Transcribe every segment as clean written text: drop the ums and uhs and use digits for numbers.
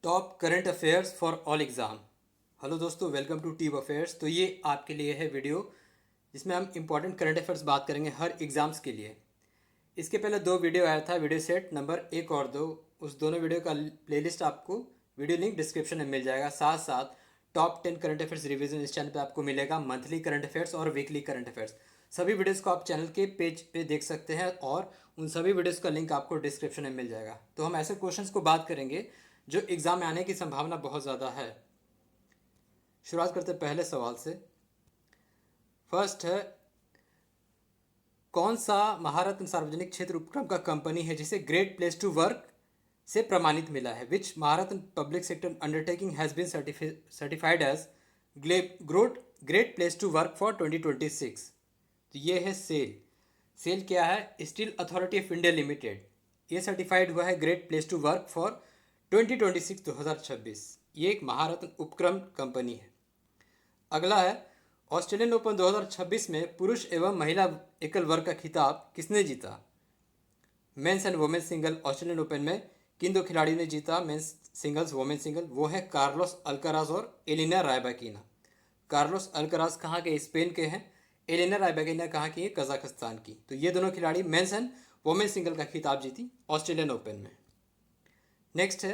Top current affairs for all exam. Hello दोस्तों, welcome to टीव affairs. तो ये आपके लिए है वीडियो जिसमें हम इंपॉर्टेंट करंट अफेयर्स बात करेंगे हर एग्ज़ाम्स के लिए। इसके पहले दो वीडियो आया था, वीडियो सेट नंबर 1 और 2। उस दोनों वीडियो का प्लेलिस्ट आपको वीडियो लिंक डिस्क्रिप्शन में मिल जाएगा। साथ साथ टॉप 10 करंट अफेयर्स रिवीजन इस चैनल पे आपको मिलेगा, मंथली करंट अफेयर्स और वीकली करंट अफेयर्स। सभी वीडियोस को आप चैनल के पेज पे देख सकते हैं और उन सभी वीडियोस का लिंक आपको डिस्क्रिप्शन में मिल जाएगा। तो हम ऐसे क्वेश्चंस को बात करेंगे जो एग्ज़ाम में आने की संभावना बहुत ज़्यादा है। शुरुआत करते हैं पहले सवाल से। फर्स्ट है, कौन सा महारत्न सार्वजनिक क्षेत्र उपक्रम का कंपनी है जिसे ग्रेट प्लेस टू वर्क से प्रमाणित मिला है? Which Maharatna public sector undertaking has been certified as great place to work for 2026? तो ये है सेल। सेल क्या है? Steel authority of India limited. ये सर्टिफाइड हुआ है great place to work for 2026। ये एक महारत्न उपक्रम कंपनी है। अगला है, ऑस्ट्रेलियन ओपन 2026 में पुरुष एवं महिला एकल वर्ग का खिताब किसने जीता? Men's and women's single Australian Open में किन दो खिलाड़ियों ने जीता मेंस सिंगल्स वुमेन्स सिंगल? वो है कार्लोस अल्काराज और एलिना रायबाकिना। कार्लोस अल्काराज कहाँ के? स्पेन के हैं। एलिना रायबाकिना कहाँ की है? कजाकिस्तान की। तो ये दोनों खिलाड़ी मेंस एंड वुमेन्स सिंगल का खिताब जीती ऑस्ट्रेलियन ओपन में। नेक्स्ट है,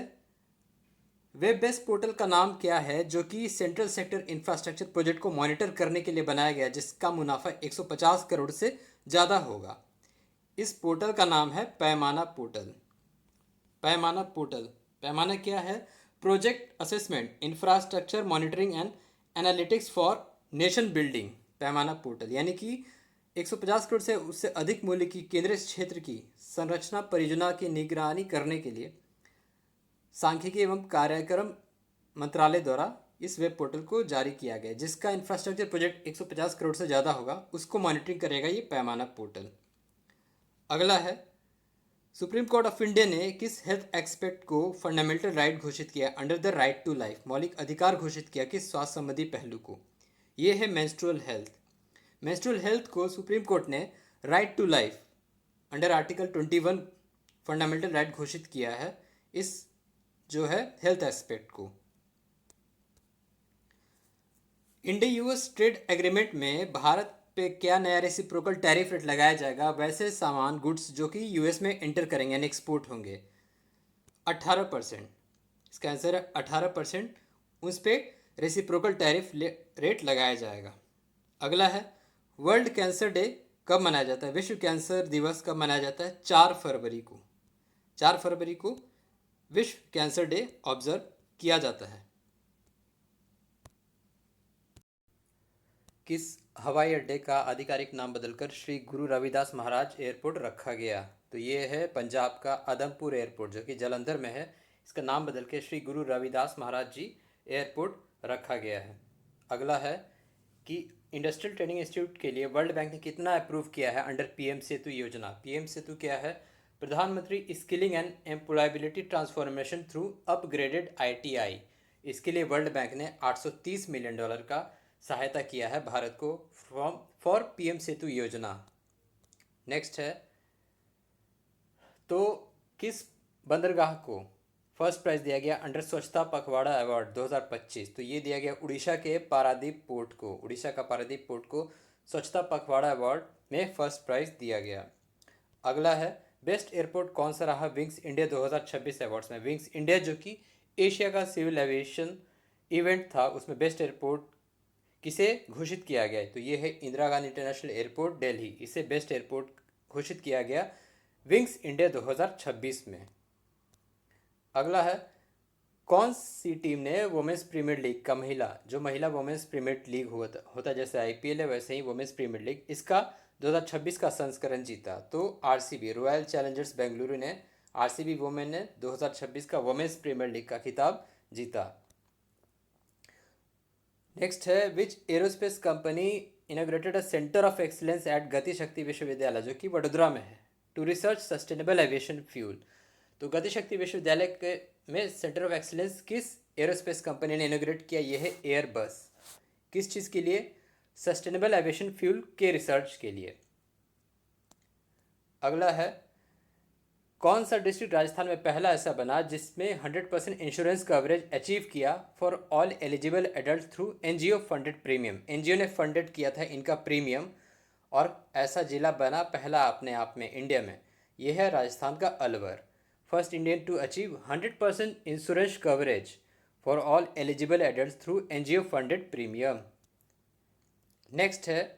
वेब बेस्ड पोर्टल का नाम क्या है जो कि सेंट्रल सेक्टर इंफ्रास्ट्रक्चर प्रोजेक्ट को मॉनिटर करने के लिए बनाया गया, जिसका मुनाफा 150 करोड़ से ज़्यादा होगा? इस पोर्टल का नाम है पैमाना पोर्टल। पैमाना पोर्टल। पैमाना क्या है? Project assessment infrastructure monitoring and analytics for nation building. पैमाना पोर्टल यानी कि 150 करोड़ से उससे अधिक मूल्य की केंद्रीय क्षेत्र की संरचना परियोजना की निगरानी करने के लिए सांख्यिकी एवं कार्यक्रम मंत्रालय द्वारा इस वेब पोर्टल को जारी किया गया। जिसका इंफ्रास्ट्रक्चर प्रोजेक्ट 150 करोड़ से ज़्यादा होगा उसको मॉनिटरिंग करेगा ये पैमाना पोर्टल। अगला है, सुप्रीम कोर्ट ऑफ इंडिया ने किस हेल्थ एक्सपेक्ट को फंडामेंटल राइट घोषित किया? Under the right to life, मौलिक अधिकार घोषित किया किस स्वास्थ्य संबंधी पहलू को? ये है मेंस्ट्रुअल हेल्थ। मेंस्ट्रुअल हेल्थ को सुप्रीम कोर्ट ने right to life under article 21 fundamental right घोषित किया है इस जो है हेल्थ एस्पेक्ट को। इंडिया यूएस ट्रेड एग्रीमेंट में भारत पे क्या नया रेसिप्रोकल टैरिफ रेट लगाया जाएगा वैसे सामान गुड्स जो कि यूएस में एंटर करेंगे यानी एक्सपोर्ट होंगे? 18%। इसका आंसर है 18%। उस पर रेसिप्रोकल टैरिफ रेट लगाया जाएगा। अगला है, वर्ल्ड कैंसर डे कब मनाया जाता है? विश्व कैंसर दिवस कब मनाया जाता है? 4 फरवरी को। 4 फरवरी को विश्व कैंसर डे ऑब्जर्व किया जाता है। किस हवाई अड्डे का आधिकारिक नाम बदलकर श्री गुरु रविदास महाराज एयरपोर्ट रखा गया? तो ये है पंजाब का आदमपुर एयरपोर्ट जो कि जालंधर में है। इसका नाम बदल के श्री गुरु रविदास महाराज जी एयरपोर्ट रखा गया है। अगला है कि इंडस्ट्रियल ट्रेनिंग इंस्टीट्यूट के लिए वर्ल्ड बैंक ने कितना अप्रूव किया है अंडर पीएम सेतु योजना? पीएम सेतु क्या है? प्रधानमंत्री skilling and employability transformation through upgraded ITI. इसके लिए वर्ल्ड बैंक ने $830 मिलियन का सहायता किया है भारत को फॉर पीएम सेतु योजना। नेक्स्ट है, तो किस बंदरगाह को फर्स्ट प्राइज दिया गया अंडर स्वच्छता पखवाड़ा अवार्ड 2025? तो ये दिया गया उड़ीसा के पारादीप पोर्ट को। उड़ीसा का पारादीप पोर्ट को स्वच्छता पखवाड़ा अवार्ड में फर्स्ट प्राइज दिया गया। अगला है, बेस्ट एयरपोर्ट कौन सा रहा विंग्स इंडिया 2026 अवार्ड्स में? विंग्स इंडिया जो कि एशिया का सिविल एविएशन इवेंट था उसमें बेस्ट एयरपोर्ट किसे घोषित किया गया है? तो ये है इंदिरा गांधी इंटरनेशनल एयरपोर्ट दिल्ली। इसे बेस्ट एयरपोर्ट घोषित किया गया विंग्स इंडिया 2026 में। अगला है, कौन सी टीम ने वुमेन्स प्रीमियर लीग का महिला वुमेन्स प्रीमियर लीग होता जैसे आईपीएल है वैसे ही वुमेन्स प्रीमियर लीग इसका 2026 का संस्करण जीता? तो आरसीबी रॉयल चैलेंजर्स बेंगलुरु ने आरसीबी वुमेन ने 2026 का वुमेन्स प्रीमियर लीग का खिताब जीता। नेक्स्ट है, which aerospace company inaugurated a centre of excellence at Gati Shakti Vishwavidyalaya जो कि वडोदरा में है to research sustainable aviation fuel? तो गति शक्ति विश्वविद्यालय के में सेंटर ऑफ एक्सीलेंस किस एरोस्पेस कंपनी ने इनोग्रेट किया? यह है एयरबस। किस चीज़ के लिए? सस्टेनेबल एविएशन फ्यूल के रिसर्च के लिए। अगला है, कौन सा डिस्ट्रिक्ट राजस्थान में पहला ऐसा बना जिसमें 100% इंश्योरेंस कवरेज अचीव किया for all eligible adult through NGO funded premium? NGO ने फंडेड किया था इनका प्रीमियम, और ऐसा जिला बना पहला अपने आप में इंडिया में। यह है राजस्थान का Alwar, first Indian to achieve 100% insurance coverage for all eligible adult through NGO funded premium. Next है,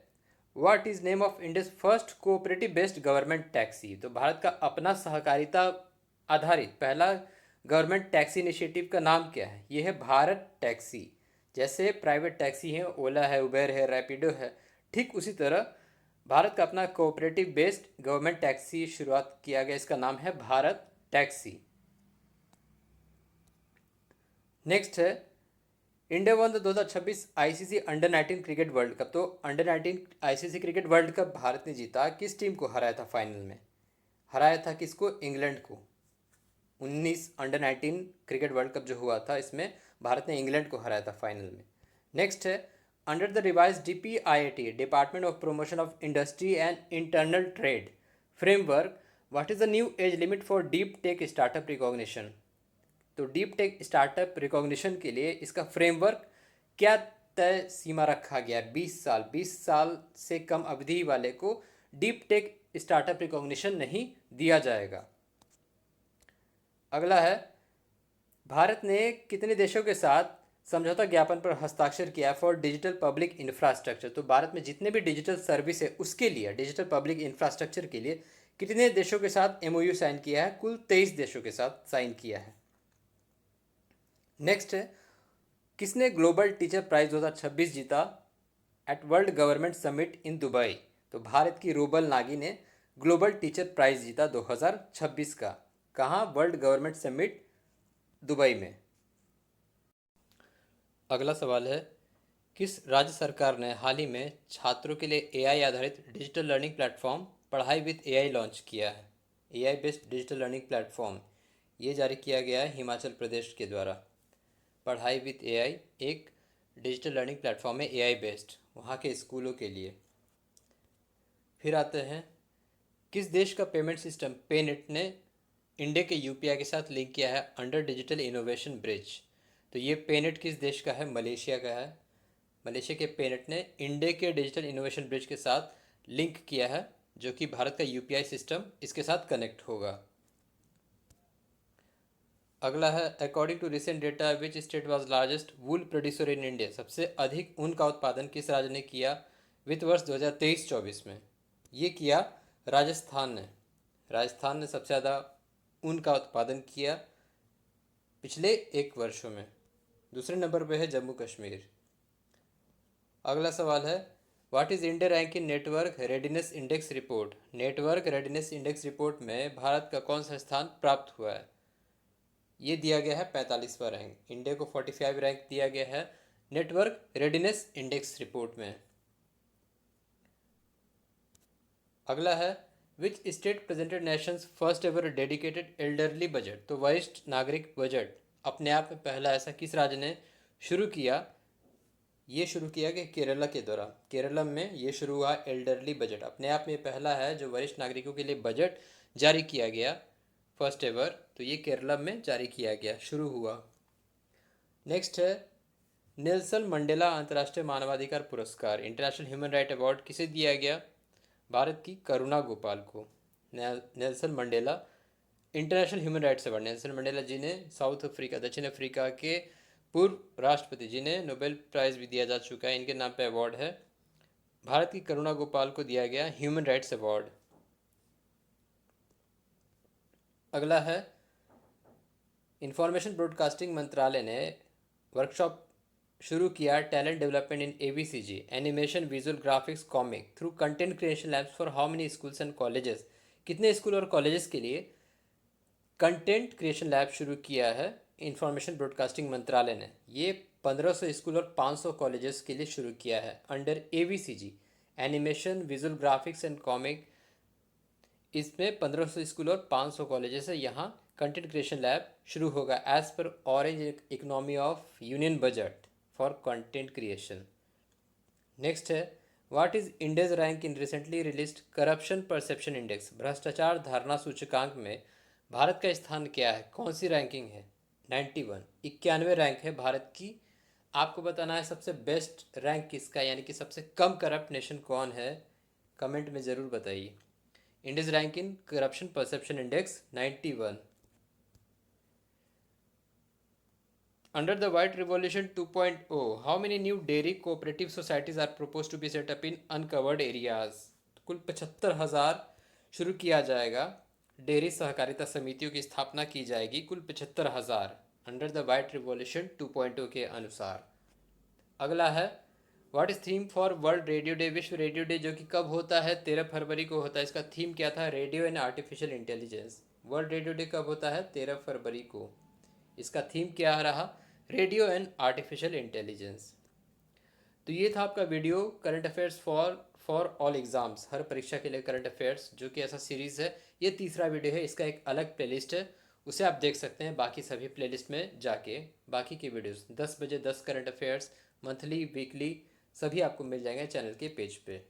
what is name of India's first cooperative based government taxi? तो भारत का अपना सहकारिता आधारित पहला गवर्नमेंट टैक्सी इनिशिएटिव का नाम क्या है? यह है भारत टैक्सी। जैसे प्राइवेट टैक्सी है, ओला है, उबेर है, रैपिडो है, ठीक उसी तरह भारत का अपना कोऑपरेटिव बेस्ड गवर्नमेंट टैक्सी शुरुआत किया गया, इसका नाम है भारत टैक्सी। नेक्स्ट है, India won the 2026 ICC under 19 cricket world cup. तो under 19 ICC cricket world cup Bharat ने जीता। किस टीम को हराया था फाइनल में? हराया था किसको? इंग्लैंड को। 19 अंडर 19 क्रिकेट वर्ल्ड कप जो हुआ था, इसमें भारत ने इंग्लैंड को हराया था फाइनल में। नेक्स्ट है, under the revise DPIT department of promotion of industry and internal trade framework, what is the new age limit for deep tech startup recognition? तो डीप टेक स्टार्टअप रिकॉग्निशन के लिए इसका framework क्या तय सीमा रखा गया? 20 साल। 20 साल से कम अवधि वाले को डीप टेक स्टार्टअप रिकॉग्निशन नहीं दिया जाएगा। अगला है, भारत ने कितने देशों के साथ समझौता ज्ञापन पर हस्ताक्षर किया फॉर डिजिटल पब्लिक इंफ्रास्ट्रक्चर? तो भारत में जितने भी डिजिटल सर्विस है उसके लिए, डिजिटल पब्लिक इंफ्रास्ट्रक्चर के लिए कितने देशों के साथ एमओयू साइन किया है? कुल 23 देशों के साथ साइन किया है। नेक्स्ट है, किसने ग्लोबल टीचर प्राइज 2026 जीता at World Government Summit in Dubai? तो भारत की रूबल नागी ने ग्लोबल टीचर प्राइज जीता 2026 का। कहाँ? वर्ल्ड गवर्नमेंट समिट दुबई में। अगला सवाल है, किस राज्य सरकार ने हाल ही में छात्रों के लिए एआई आधारित डिजिटल लर्निंग प्लेटफॉर्म पढ़ाई विद एआई लॉन्च किया है? AI based digital learning platform ये जारी किया गया है हिमाचल प्रदेश के द्वारा। पढ़ाई विद एआई एक डिजिटल लर्निंग प्लेटफॉर्म है एआई बेस्ड, वहाँ के स्कूलों के लिए। फिर आते हैं, किस देश का पेमेंट सिस्टम पेनेट ने इंडिया के यूपीआई के साथ लिंक किया है अंडर डिजिटल इनोवेशन ब्रिज? तो ये पेनेट किस देश का है? मलेशिया का है। मलेशिया के पेनेट ने इंडिया के डिजिटल इनोवेशन ब्रिज के साथ लिंक किया है, जो कि भारत का यूपीआई सिस्टम इसके साथ कनेक्ट होगा। अगला है, according to recent data which state was largest wool producer in India? सबसे अधिक ऊन का उत्पादन किस राज्य ने किया वित्त वर्ष 2023-24 में? ये किया राजस्थान ने। राजस्थान ने सबसे ज़्यादा ऊन का उत्पादन किया पिछले 1 वर्षों में। दूसरे नंबर पे है जम्मू कश्मीर। अगला सवाल है, what is India rank in network readiness index report? Network readiness index report में भारत का कौन सा स्थान प्राप्त हुआ है? ये दिया गया है 45वां रैंक। इंडिया को 45 रैंक दिया गया है नेटवर्क रेडिनेस इंडेक्स रिपोर्ट में। अगला है, which state presented Nations first ever dedicated elderly budget? तो वरिष्ठ नागरिक बजट अपने आप में पहला ऐसा किस राज्य ने शुरू किया? ये शुरू किया कि केरला के द्वारा। केरला में ये शुरू हुआ एल्डरली बजट, अपने आप में पहला है जो वरिष्ठ नागरिकों के लिए बजट जारी किया गया फर्स्ट एवर। तो ये केरला में जारी किया गया, शुरू हुआ। नेक्स्ट है, नेल्सन मंडेला अंतर्राष्ट्रीय मानवाधिकार पुरस्कार इंटरनेशनल ह्यूमन राइट अवार्ड किसे दिया गया? भारत की करुणा गोपाल को। Nelson Mandela international human rights award, Nelson Mandela ji ने साउथ अफ्रीका, दक्षिण अफ्रीका के पूर्व राष्ट्रपति जिन्हें नोबेल प्राइज़ भी दिया जा चुका है, इनके नाम पे अवार्ड है। भारत की करुणा गोपाल को दिया गया ह्यूमन राइट्स अवार्ड। अगला है, इंफॉर्मेशन ब्रॉडकास्टिंग मंत्रालय ने वर्कशॉप शुरू किया talent development in AVCG animation visual graphics comic through content creation labs for how many schools and colleges? कितने स्कूल और कॉलेजेस के लिए कंटेंट क्रिएशन लैब शुरू किया है इंफॉर्मेशन ब्रॉडकास्टिंग मंत्रालय ने? ये 1500 स्कूल और 500 कॉलेजेस के लिए शुरू किया है under AVCG animation visual graphics and comic. इसमें 1500 स्कूल और 500 कॉलेजेस है। यहाँ कंटेंट क्रिएशन लैब शुरू होगा as per orange economy of union budget for content creation. Next है, what is India's rank in recently released corruption perception index? भ्रष्टाचार धारणा सूचकांक में भारत का स्थान क्या है, कौन सी रैंकिंग है? 91, 91 रैंक है भारत की। आपको बताना है सबसे बेस्ट रैंक किसका, यानी कि सबसे कम करप्ट नेशन कौन है, कमेंट में ज़रूर बताइए। India's rank in corruption perception index 91। Under the White Revolution 2.0, how many new dairy cooperative societies are proposed to be set up in uncovered areas? कुल 75,000 शुरू किया जाएगा, डेयरी सहकारिता समितियों की स्थापना की जाएगी, कुल 75,000 अंडर द वाइट रिवॉल्यूशन 2.0 के अनुसार। अगला है what is theme for world radio day, विश्व रेडियो डे जो कि कब होता है? 13 फरवरी को होता है। इसका थीम क्या था? Radio and artificial intelligence. World radio day कब होता है? 13 फरवरी को। इसका थीम क्या रहा? Radio and artificial intelligence. तो ये था आपका video current affairs for all exams, हर परीक्षा के लिए करंट अफेयर्स, जो कि ऐसा सीरीज़ है। ये तीसरा वीडियो है, इसका एक अलग प्लेलिस्ट है, उसे आप देख सकते हैं बाकी सभी प्लेलिस्ट में जाके। बाकी की वीडियोस 10 बजे 10 करंट अफेयर्स मंथली वीकली सभी आपको मिल जाएंगे चैनल के पेज पे।